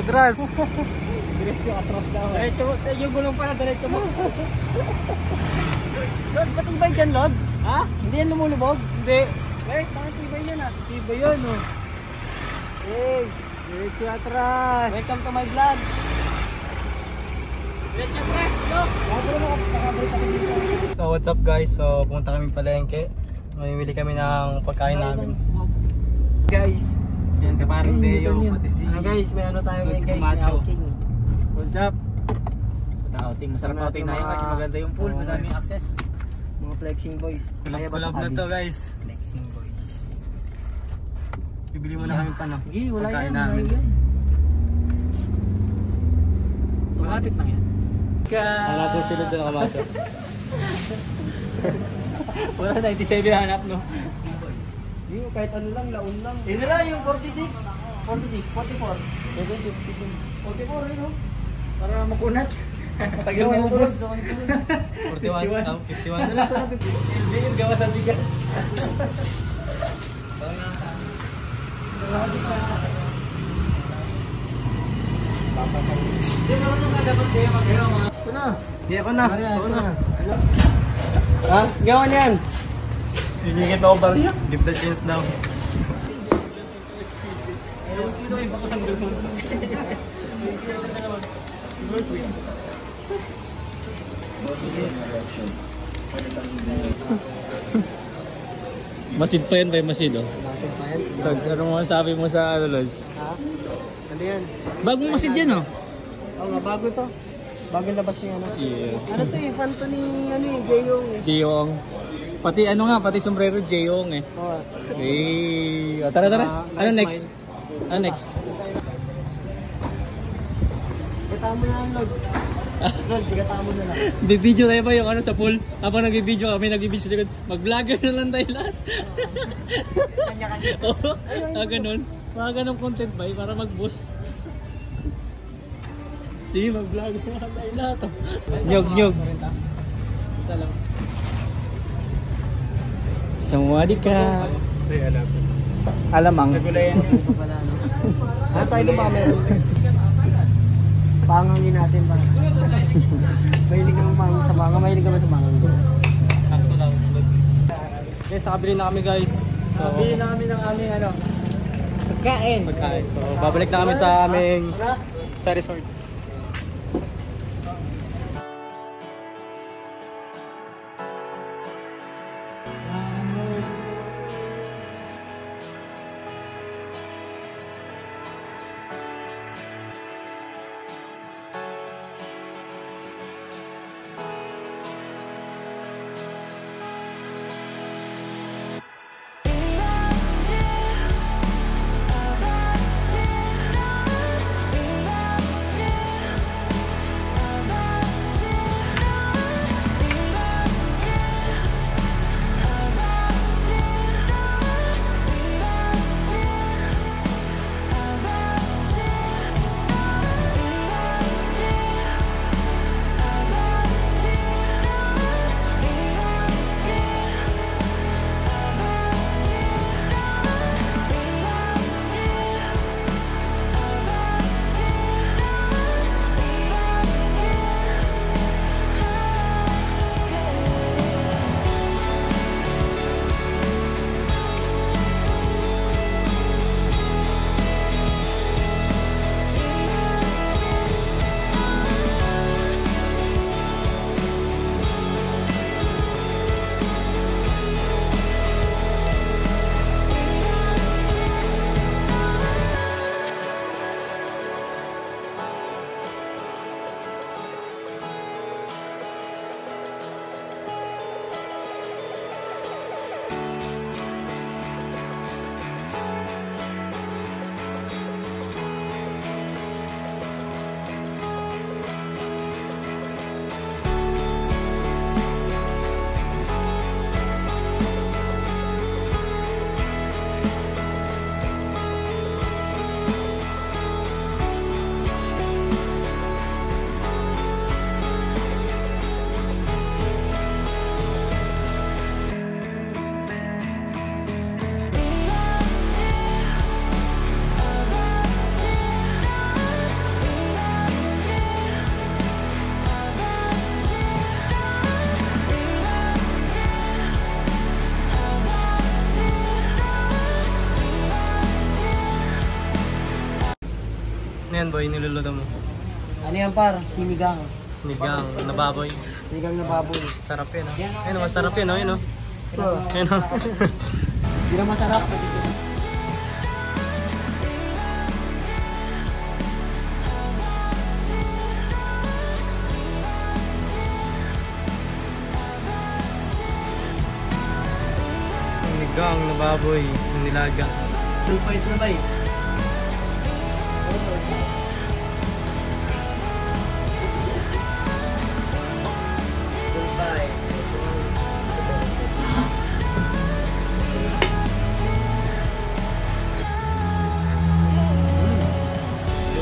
Atras. Diretso atras daw. Diretso, yung gulong pala, diretso mo. Lods, matibay dyan, Lods? Ha? Hindi yan lumulubog? Hindi. Wait, matibay yan ah. Matibay yan oh. Hey, diretso atras. Welcome to my vlog. Diretso atras, look. So what's up guys? So pumunta kami palengke. Mamimili kami ng pagkain namin. Guys, yan si Paring Deo, pati si guys, may ano tayo ngayon guys, may outing. What's up? Outing, masarap outing na yun kasi maganda yung pool, madaming access. Mga flexing boys. Kulab na to guys. Flexing boys. Bibili mo na kami pa no? Hindi, wala pagkain yan. namin. Malapit lang yan. Wala natin sila sa kamacho. Wala 97 hanap no? Hindi, kahit ano lang, laon lang. Yun na lang yung 46. 46, 44. 44 yun no? Para makunat. Tagal mo ubos. 41, 51. Hindi yung gawa sa bigas. Hindi mo na dapat kayo mag-gawa mga. Ito na. Hindi ako na. Ako na. Ha? Gawa niyan. Sinigit na ako bariya. Give the chance daw. Sino yung bakang doon? Masid pa yan, masid oh. Masid pa yan? Lods, ano mo sabi mo sa ano, Lods? Ha? Ano yan? Bagong masid yan oh. Oo nga, bago to. Bagong labas niya ano. Yeah. Ano to eh, fan to ni ano eh, Jeyong eh. Jeyong. Pati ano nga, pati sombrero Jeyong eh. Oo. Hey, oh, tara. Ano nice next? Ano next? Katamo na ang Lord. Lord, katamo na lang. Bibideo tayo ba yung ano sa pool? Habang nagbibideo kami, nagbibideo sa likod. Mag-vlogger na lang tayo lahat. Kanya-kanya. Oo, ganun. Mga ganun content ba para mag-boost. Sige, mag-vlogger na lang tayo lahat. Nyog. Isa lang. Samwadi ka. Ay, alam. Alamang. Nagulayan yun. Ano tayo lumang meron? Pangangin natin ba? Mahilig naman mangin sa mga. Mahilig naman sa mga. Takto lang. Guys, nakabili na kami guys. So, Bili na kami ng aming ano. Pagkain. So, babalik na kami sa aming sa resort. yan boy, niluluto mo? Ano yan par? Sinigang. Sinigang na baboy. Sinigang na baboy. Sarap yan, oh. Ayun, masarap yan, oh. Ayun, oh. Ayun, oh. Hindi na masarap. Sinigang na baboy, yung nilaga. 2 points na ba eh?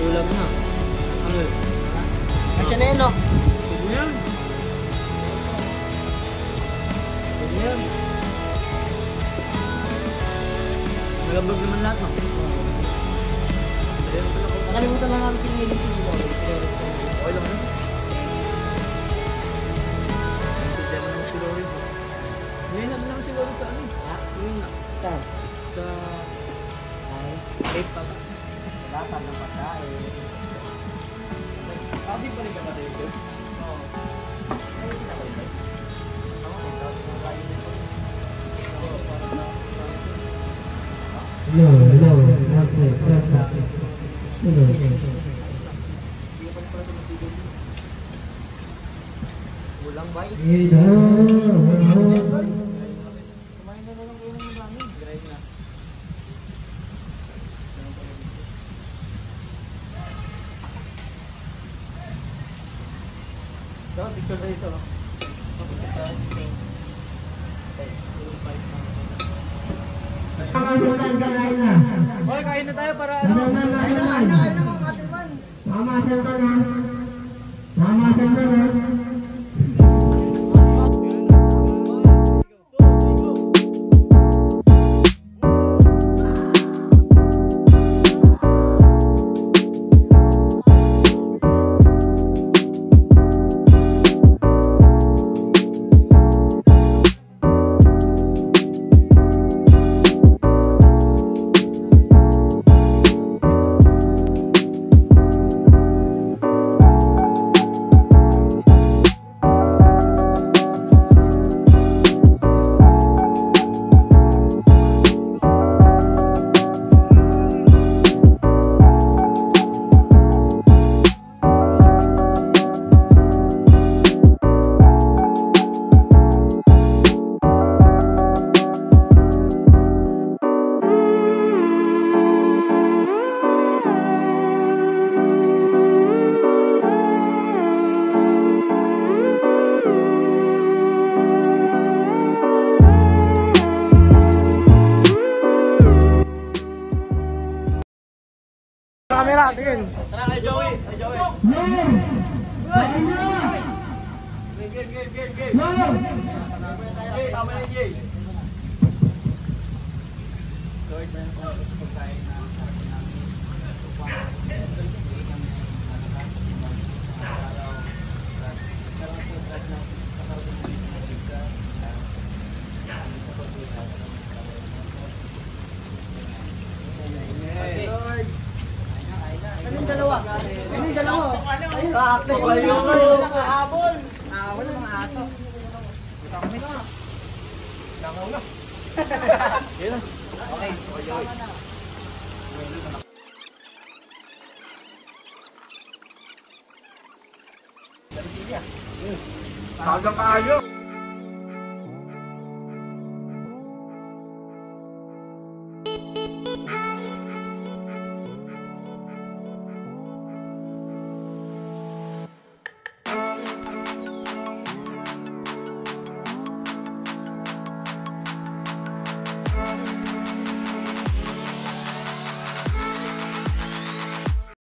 Ulam na. Ano yun? Asya na yun no? Ano yan? Ano yan? Malambag naman lahat, no? Nakalimutan lang namin sinilin si Lolo. Okay lang na. Problema naman si Lolo. Ngayon na naman si Lolo sa ano? Ha? Ngayon na. Saan? Sa... Ay, 8 pa ba? lahat ng pagkain. Sabi pa rin ka na dito? Oo. Kulang ba? Picture tayo ito. Okay, kain na tayo para ano? Camera, tingin. Tara kay Joey! Kay Joey! Game! Jay, tama na Jay! Anong dalawa? Anong dalawa? Ayun, aakit. Ayun. Nakahabol. Wala mga ato. Langaw na! Okay. Tagang kayo!